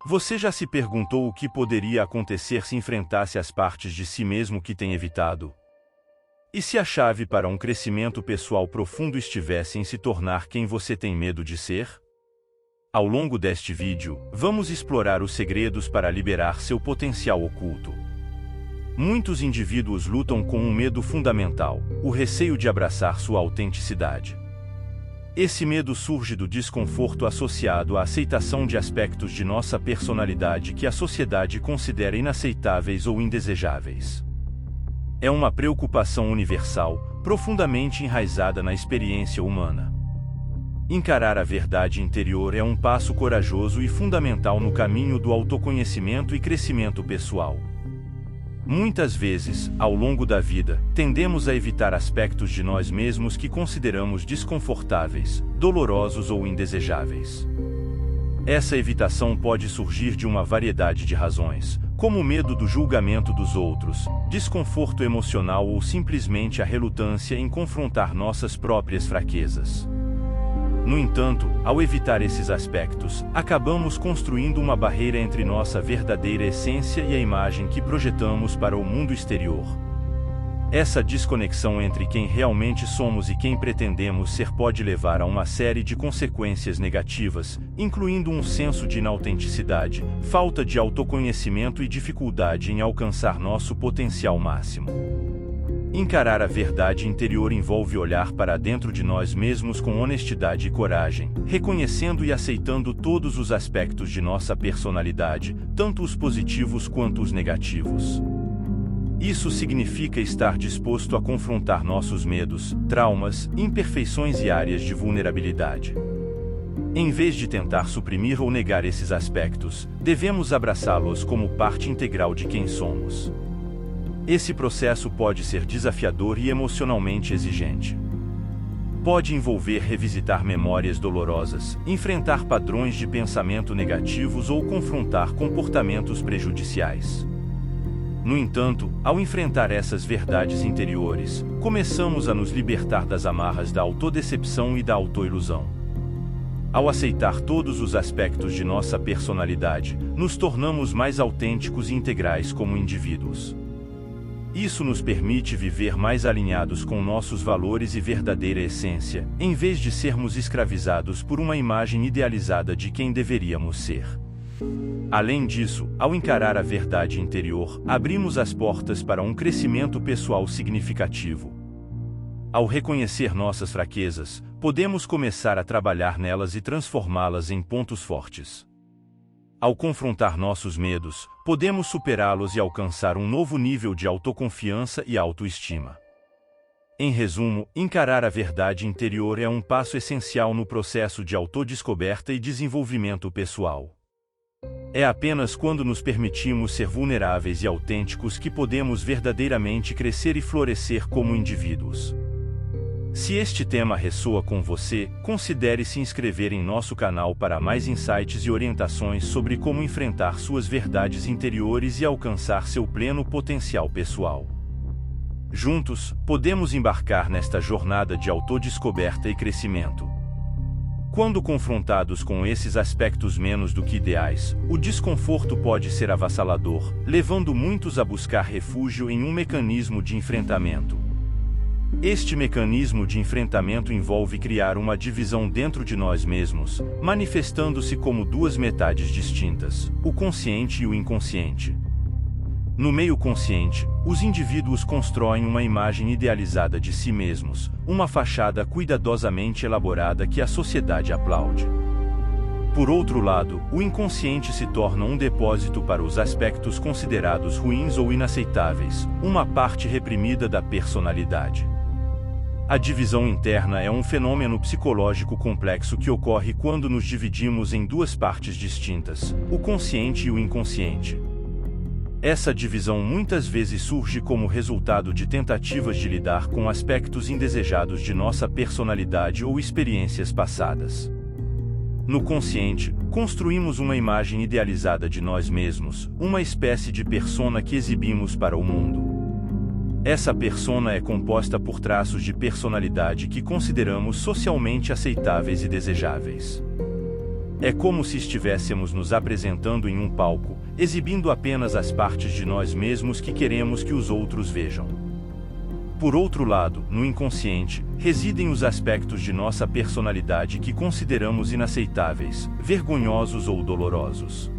Você já se perguntou o que poderia acontecer se enfrentasse as partes de si mesmo que tem evitado? E se a chave para um crescimento pessoal profundo estivesse em se tornar quem você tem medo de ser? Ao longo deste vídeo, vamos explorar os segredos para liberar seu potencial oculto. Muitos indivíduos lutam com um medo fundamental, o receio de abraçar sua autenticidade. Esse medo surge do desconforto associado à aceitação de aspectos de nossa personalidade que a sociedade considera inaceitáveis ou indesejáveis. É uma preocupação universal, profundamente enraizada na experiência humana. Encarar a verdade interior é um passo corajoso e fundamental no caminho do autoconhecimento e crescimento pessoal. Muitas vezes, ao longo da vida, tendemos a evitar aspectos de nós mesmos que consideramos desconfortáveis, dolorosos ou indesejáveis. Essa evitação pode surgir de uma variedade de razões, como o medo do julgamento dos outros, desconforto emocional ou simplesmente a relutância em confrontar nossas próprias fraquezas. No entanto, ao evitar esses aspectos, acabamos construindo uma barreira entre nossa verdadeira essência e a imagem que projetamos para o mundo exterior. Essa desconexão entre quem realmente somos e quem pretendemos ser pode levar a uma série de consequências negativas, incluindo um senso de inautenticidade, falta de autoconhecimento e dificuldade em alcançar nosso potencial máximo. Encarar a verdade interior envolve olhar para dentro de nós mesmos com honestidade e coragem, reconhecendo e aceitando todos os aspectos de nossa personalidade, tanto os positivos quanto os negativos. Isso significa estar disposto a confrontar nossos medos, traumas, imperfeições e áreas de vulnerabilidade. Em vez de tentar suprimir ou negar esses aspectos, devemos abraçá-los como parte integral de quem somos. Esse processo pode ser desafiador e emocionalmente exigente. Pode envolver revisitar memórias dolorosas, enfrentar padrões de pensamento negativos ou confrontar comportamentos prejudiciais. No entanto, ao enfrentar essas verdades interiores, começamos a nos libertar das amarras da autodecepção e da autoilusão. Ao aceitar todos os aspectos de nossa personalidade, nos tornamos mais autênticos e integrais como indivíduos. Isso nos permite viver mais alinhados com nossos valores e verdadeira essência, em vez de sermos escravizados por uma imagem idealizada de quem deveríamos ser. Além disso, ao encarar a verdade interior, abrimos as portas para um crescimento pessoal significativo. Ao reconhecer nossas fraquezas, podemos começar a trabalhar nelas e transformá-las em pontos fortes. Ao confrontar nossos medos, podemos superá-los e alcançar um novo nível de autoconfiança e autoestima. Em resumo, encarar a verdade interior é um passo essencial no processo de autodescoberta e desenvolvimento pessoal. É apenas quando nos permitimos ser vulneráveis e autênticos que podemos verdadeiramente crescer e florescer como indivíduos. Se este tema ressoa com você, considere se inscrever em nosso canal para mais insights e orientações sobre como enfrentar suas verdades interiores e alcançar seu pleno potencial pessoal. Juntos, podemos embarcar nesta jornada de autodescoberta e crescimento. Quando confrontados com esses aspectos menos do que ideais, o desconforto pode ser avassalador, levando muitos a buscar refúgio em um mecanismo de enfrentamento. Este mecanismo de enfrentamento envolve criar uma divisão dentro de nós mesmos, manifestando-se como duas metades distintas, o consciente e o inconsciente. No meio consciente, os indivíduos constroem uma imagem idealizada de si mesmos, uma fachada cuidadosamente elaborada que a sociedade aplaude. Por outro lado, o inconsciente se torna um depósito para os aspectos considerados ruins ou inaceitáveis, uma parte reprimida da personalidade. A divisão interna é um fenômeno psicológico complexo que ocorre quando nos dividimos em duas partes distintas, o consciente e o inconsciente. Essa divisão muitas vezes surge como resultado de tentativas de lidar com aspectos indesejados de nossa personalidade ou experiências passadas. No consciente, construímos uma imagem idealizada de nós mesmos, uma espécie de persona que exibimos para o mundo. Essa persona é composta por traços de personalidade que consideramos socialmente aceitáveis e desejáveis. É como se estivéssemos nos apresentando em um palco, exibindo apenas as partes de nós mesmos que queremos que os outros vejam. Por outro lado, no inconsciente, residem os aspectos de nossa personalidade que consideramos inaceitáveis, vergonhosos ou dolorosos.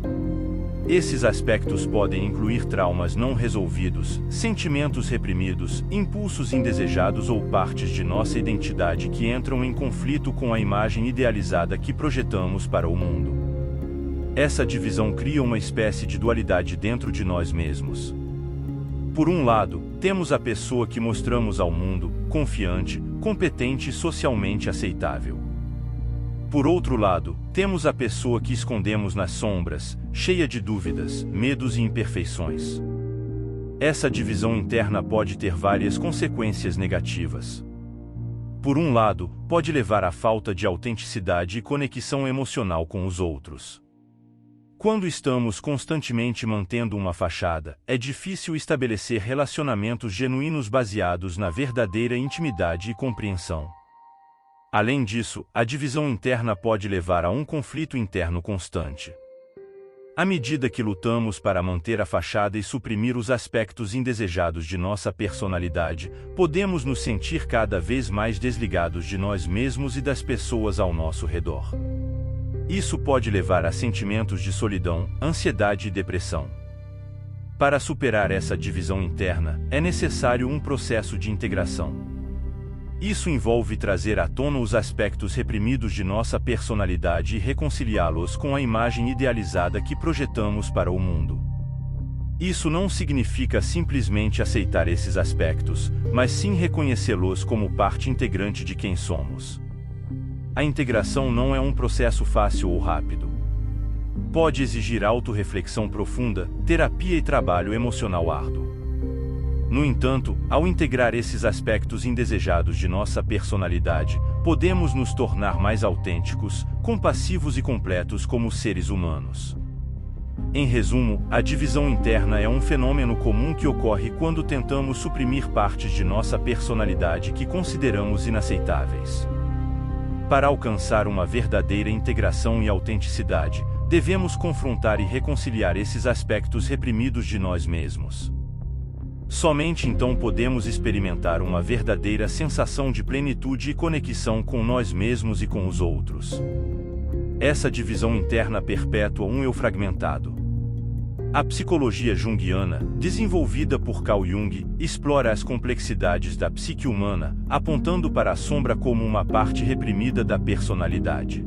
Esses aspectos podem incluir traumas não resolvidos, sentimentos reprimidos, impulsos indesejados ou partes de nossa identidade que entram em conflito com a imagem idealizada que projetamos para o mundo. Essa divisão cria uma espécie de dualidade dentro de nós mesmos. Por um lado, temos a pessoa que mostramos ao mundo, confiante, competente e socialmente aceitável. Por outro lado, temos a pessoa que escondemos nas sombras, cheia de dúvidas, medos e imperfeições. Essa divisão interna pode ter várias consequências negativas. Por um lado, pode levar à falta de autenticidade e conexão emocional com os outros. Quando estamos constantemente mantendo uma fachada, é difícil estabelecer relacionamentos genuínos baseados na verdadeira intimidade e compreensão. Além disso, a divisão interna pode levar a um conflito interno constante. À medida que lutamos para manter a fachada e suprimir os aspectos indesejados de nossa personalidade, podemos nos sentir cada vez mais desligados de nós mesmos e das pessoas ao nosso redor. Isso pode levar a sentimentos de solidão, ansiedade e depressão. Para superar essa divisão interna, é necessário um processo de integração. Isso envolve trazer à tona os aspectos reprimidos de nossa personalidade e reconciliá-los com a imagem idealizada que projetamos para o mundo. Isso não significa simplesmente aceitar esses aspectos, mas sim reconhecê-los como parte integrante de quem somos. A integração não é um processo fácil ou rápido. Pode exigir autorreflexão profunda, terapia e trabalho emocional árduo. No entanto, ao integrar esses aspectos indesejados de nossa personalidade, podemos nos tornar mais autênticos, compassivos e completos como seres humanos. Em resumo, a divisão interna é um fenômeno comum que ocorre quando tentamos suprimir partes de nossa personalidade que consideramos inaceitáveis. Para alcançar uma verdadeira integração e autenticidade, devemos confrontar e reconciliar esses aspectos reprimidos de nós mesmos. Somente então podemos experimentar uma verdadeira sensação de plenitude e conexão com nós mesmos e com os outros. Essa divisão interna perpétua um eu fragmentado. A psicologia junguiana, desenvolvida por Carl Jung, explora as complexidades da psique humana, apontando para a sombra como uma parte reprimida da personalidade.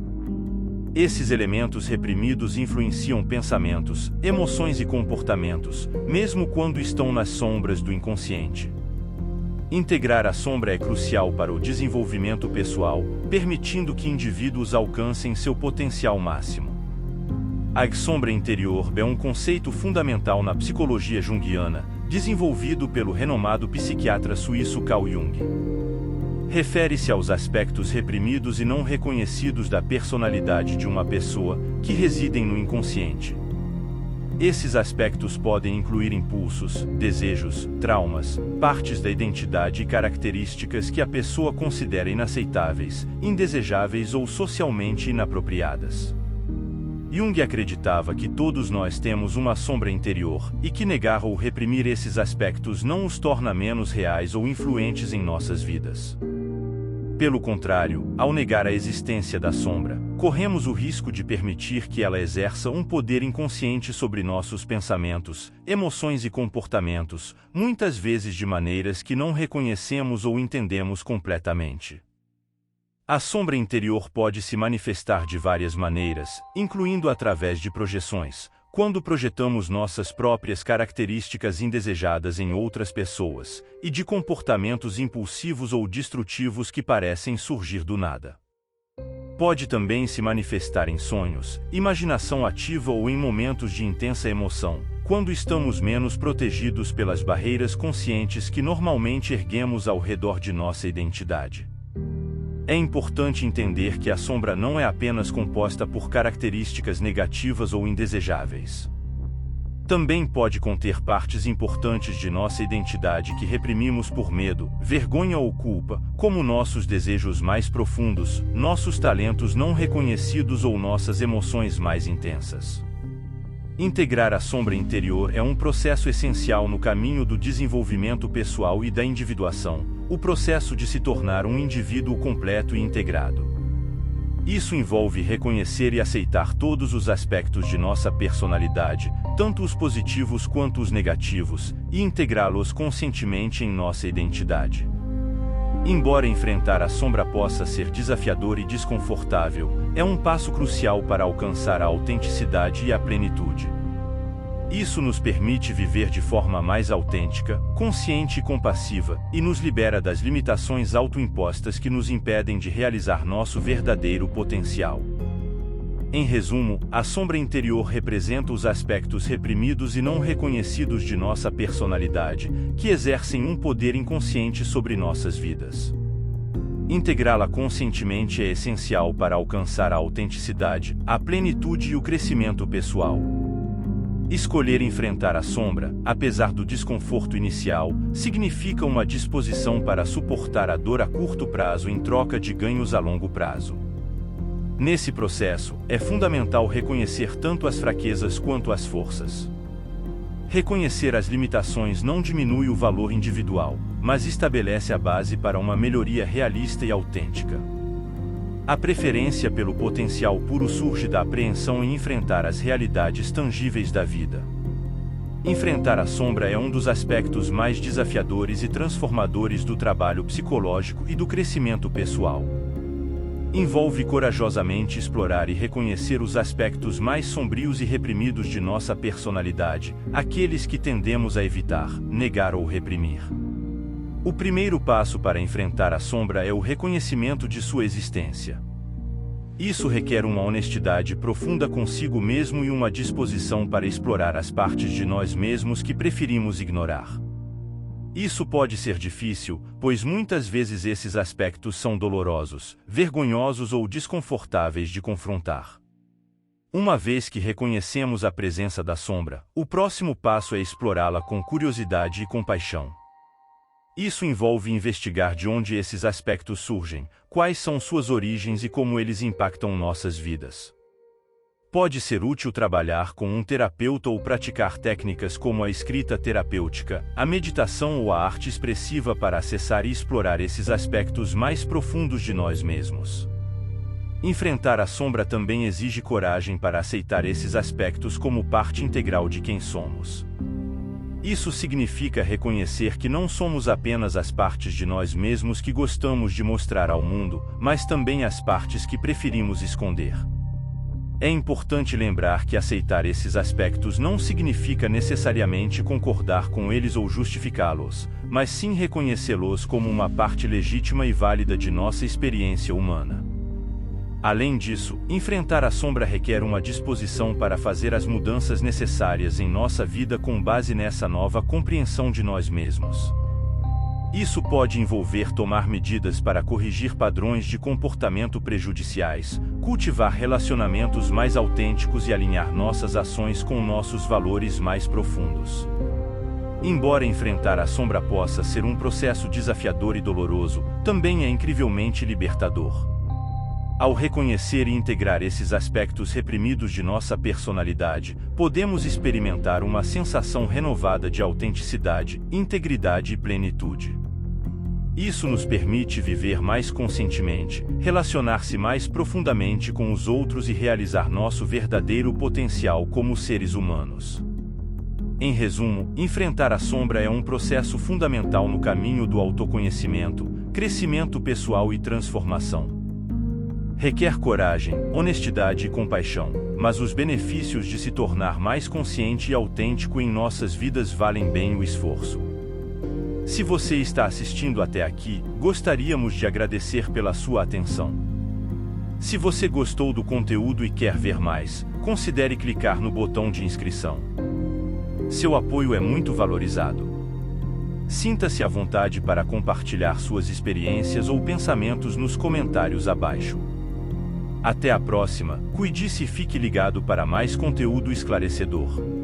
Esses elementos reprimidos influenciam pensamentos, emoções e comportamentos, mesmo quando estão nas sombras do inconsciente. Integrar a sombra é crucial para o desenvolvimento pessoal, permitindo que indivíduos alcancem seu potencial máximo. A sombra interior é um conceito fundamental na psicologia junguiana, desenvolvido pelo renomado psiquiatra suíço Carl Jung. Refere-se aos aspectos reprimidos e não reconhecidos da personalidade de uma pessoa, que residem no inconsciente. Esses aspectos podem incluir impulsos, desejos, traumas, partes da identidade e características que a pessoa considera inaceitáveis, indesejáveis ou socialmente inapropriadas. Jung acreditava que todos nós temos uma sombra interior, e que negar ou reprimir esses aspectos não os torna menos reais ou influentes em nossas vidas. Pelo contrário, ao negar a existência da sombra, corremos o risco de permitir que ela exerça um poder inconsciente sobre nossos pensamentos, emoções e comportamentos, muitas vezes de maneiras que não reconhecemos ou entendemos completamente. A sombra interior pode se manifestar de várias maneiras, incluindo através de projeções, quando projetamos nossas próprias características indesejadas em outras pessoas, e de comportamentos impulsivos ou destrutivos que parecem surgir do nada. Pode também se manifestar em sonhos, imaginação ativa ou em momentos de intensa emoção, quando estamos menos protegidos pelas barreiras conscientes que normalmente erguemos ao redor de nossa identidade. É importante entender que a sombra não é apenas composta por características negativas ou indesejáveis. Também pode conter partes importantes de nossa identidade que reprimimos por medo, vergonha ou culpa, como nossos desejos mais profundos, nossos talentos não reconhecidos ou nossas emoções mais intensas. Integrar a sombra interior é um processo essencial no caminho do desenvolvimento pessoal e da individuação, o processo de se tornar um indivíduo completo e integrado. Isso envolve reconhecer e aceitar todos os aspectos de nossa personalidade, tanto os positivos quanto os negativos, e integrá-los conscientemente em nossa identidade. Embora enfrentar a sombra possa ser desafiador e desconfortável, é um passo crucial para alcançar a autenticidade e a plenitude. Isso nos permite viver de forma mais autêntica, consciente e compassiva, e nos libera das limitações autoimpostas que nos impedem de realizar nosso verdadeiro potencial. Em resumo, a sombra interior representa os aspectos reprimidos e não reconhecidos de nossa personalidade, que exercem um poder inconsciente sobre nossas vidas. Integrá-la conscientemente é essencial para alcançar a autenticidade, a plenitude e o crescimento pessoal. Escolher enfrentar a sombra, apesar do desconforto inicial, significa uma disposição para suportar a dor a curto prazo em troca de ganhos a longo prazo. Nesse processo, é fundamental reconhecer tanto as fraquezas quanto as forças. Reconhecer as limitações não diminui o valor individual, mas estabelece a base para uma melhoria realista e autêntica. A preferência pelo potencial puro surge da apreensão em enfrentar as realidades tangíveis da vida. Enfrentar a sombra é um dos aspectos mais desafiadores e transformadores do trabalho psicológico e do crescimento pessoal. Envolve corajosamente explorar e reconhecer os aspectos mais sombrios e reprimidos de nossa personalidade, aqueles que tendemos a evitar, negar ou reprimir. O primeiro passo para enfrentar a sombra é o reconhecimento de sua existência. Isso requer uma honestidade profunda consigo mesmo e uma disposição para explorar as partes de nós mesmos que preferimos ignorar. Isso pode ser difícil, pois muitas vezes esses aspectos são dolorosos, vergonhosos ou desconfortáveis de confrontar. Uma vez que reconhecemos a presença da sombra, o próximo passo é explorá-la com curiosidade e compaixão. Isso envolve investigar de onde esses aspectos surgem, quais são suas origens e como eles impactam nossas vidas. Pode ser útil trabalhar com um terapeuta ou praticar técnicas como a escrita terapêutica, a meditação ou a arte expressiva para acessar e explorar esses aspectos mais profundos de nós mesmos. Enfrentar a sombra também exige coragem para aceitar esses aspectos como parte integral de quem somos. Isso significa reconhecer que não somos apenas as partes de nós mesmos que gostamos de mostrar ao mundo, mas também as partes que preferimos esconder. É importante lembrar que aceitar esses aspectos não significa necessariamente concordar com eles ou justificá-los, mas sim reconhecê-los como uma parte legítima e válida de nossa experiência humana. Além disso, enfrentar a sombra requer uma disposição para fazer as mudanças necessárias em nossa vida com base nessa nova compreensão de nós mesmos. Isso pode envolver tomar medidas para corrigir padrões de comportamento prejudiciais, cultivar relacionamentos mais autênticos e alinhar nossas ações com nossos valores mais profundos. Embora enfrentar a sombra possa ser um processo desafiador e doloroso, também é incrivelmente libertador. Ao reconhecer e integrar esses aspectos reprimidos de nossa personalidade, podemos experimentar uma sensação renovada de autenticidade, integridade e plenitude. Isso nos permite viver mais conscientemente, relacionar-se mais profundamente com os outros e realizar nosso verdadeiro potencial como seres humanos. Em resumo, enfrentar a sombra é um processo fundamental no caminho do autoconhecimento, crescimento pessoal e transformação. Requer coragem, honestidade e compaixão, mas os benefícios de se tornar mais consciente e autêntico em nossas vidas valem bem o esforço. Se você está assistindo até aqui, gostaríamos de agradecer pela sua atenção. Se você gostou do conteúdo e quer ver mais, considere clicar no botão de inscrição. Seu apoio é muito valorizado. Sinta-se à vontade para compartilhar suas experiências ou pensamentos nos comentários abaixo. Até a próxima, cuide-se e fique ligado para mais conteúdo esclarecedor.